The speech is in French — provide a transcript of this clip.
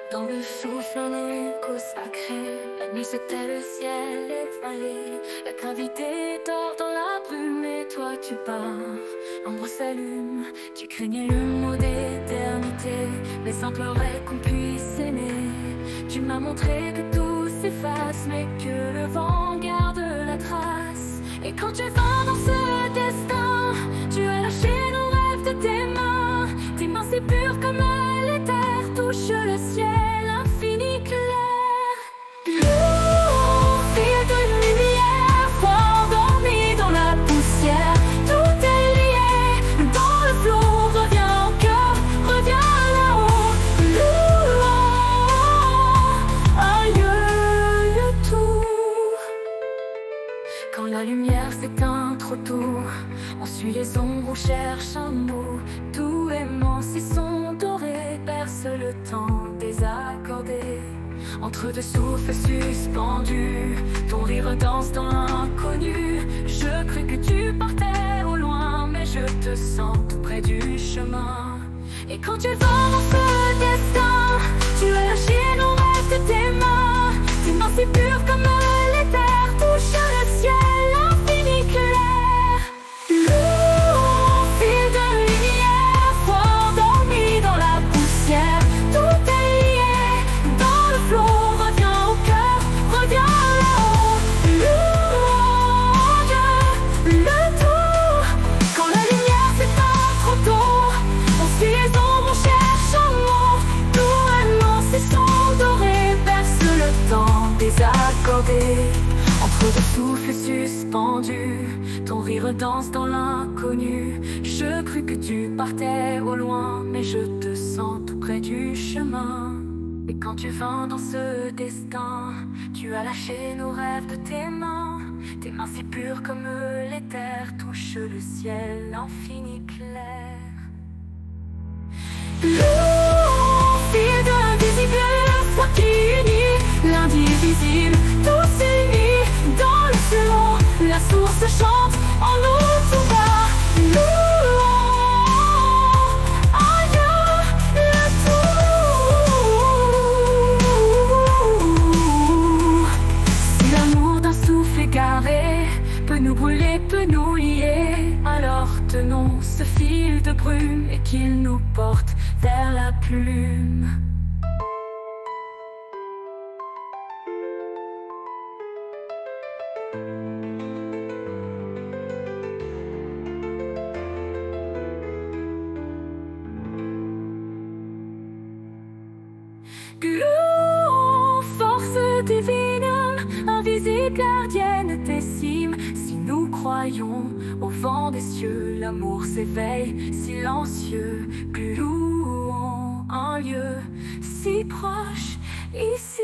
Dans le souffle, un écho sacré. La nuit c'était le ciel étoilé. La gravité dort dans la brume et toi tu pars. L'ombre s'allume, tu craignais le mot d'éternité, mais sans pleurer qu'on puisse aimer. Tu m'as montré que tout s'efface, mais que le vent garde la trace. Et quand tu vas dans ce destin, tu as lâché nos rêves de tes mains. Tes mains si pures comme l'éther touchent le ciel infini clair. Fil de lumière, endormi dans la poussière. Tout est lié dans le flot. Reviens au cœur, reviens là-haut. Aïe, tout. Quand la lumière s'éteint trop tôt, on suit les ombres, on cherche un mot. Tout aimant, si son doré perce le temps désaccordé. Entre deux souffles suspendus, ton rire danse dans l'inconnu. Je crus que tu partais au loin, mais je te sens tout près du chemin. Et quand tu vas dans ce destin, tu as lâché nos rêves de tes mains. Tes mains si pures comme l'éther touchent le ciel infini clair. Fil de lumière, endormi dans la poussière. Tout est lié dans le flot. Reviens au cœur, reviens là-haut. Le tout. Quand la lumière s'éteint trop tôt, on suit les ombres, on cherche un mot. Tout annonce et son doré berce le temps désaccordé. Entre deux souffles suspendus, ton rire danse dans l'inconnu. Je crus que tu partais au loin, mais je te sens tout près du chemin. Et quand tu vas dans ce destin, tu as lâché nos rêves de tes mains. Tes mains si pures comme l'éther touchent le ciel infini clair. Fil d'invisible, foi qui unit l'indivisible. Tout s'unit dans le flot. La source chante en nous tout bas. Aïe, le tout. Si l'amour d'un souffle égaré peut nous brûler, peut nous lier, alors tenons ce fil de brume et qu'il nous porte vers la plume. Force divine, invisible gardienne des cimes. Si nous croyons au vent des cieux, l'amour s'éveille silencieux. Louons un lieu si proche ici.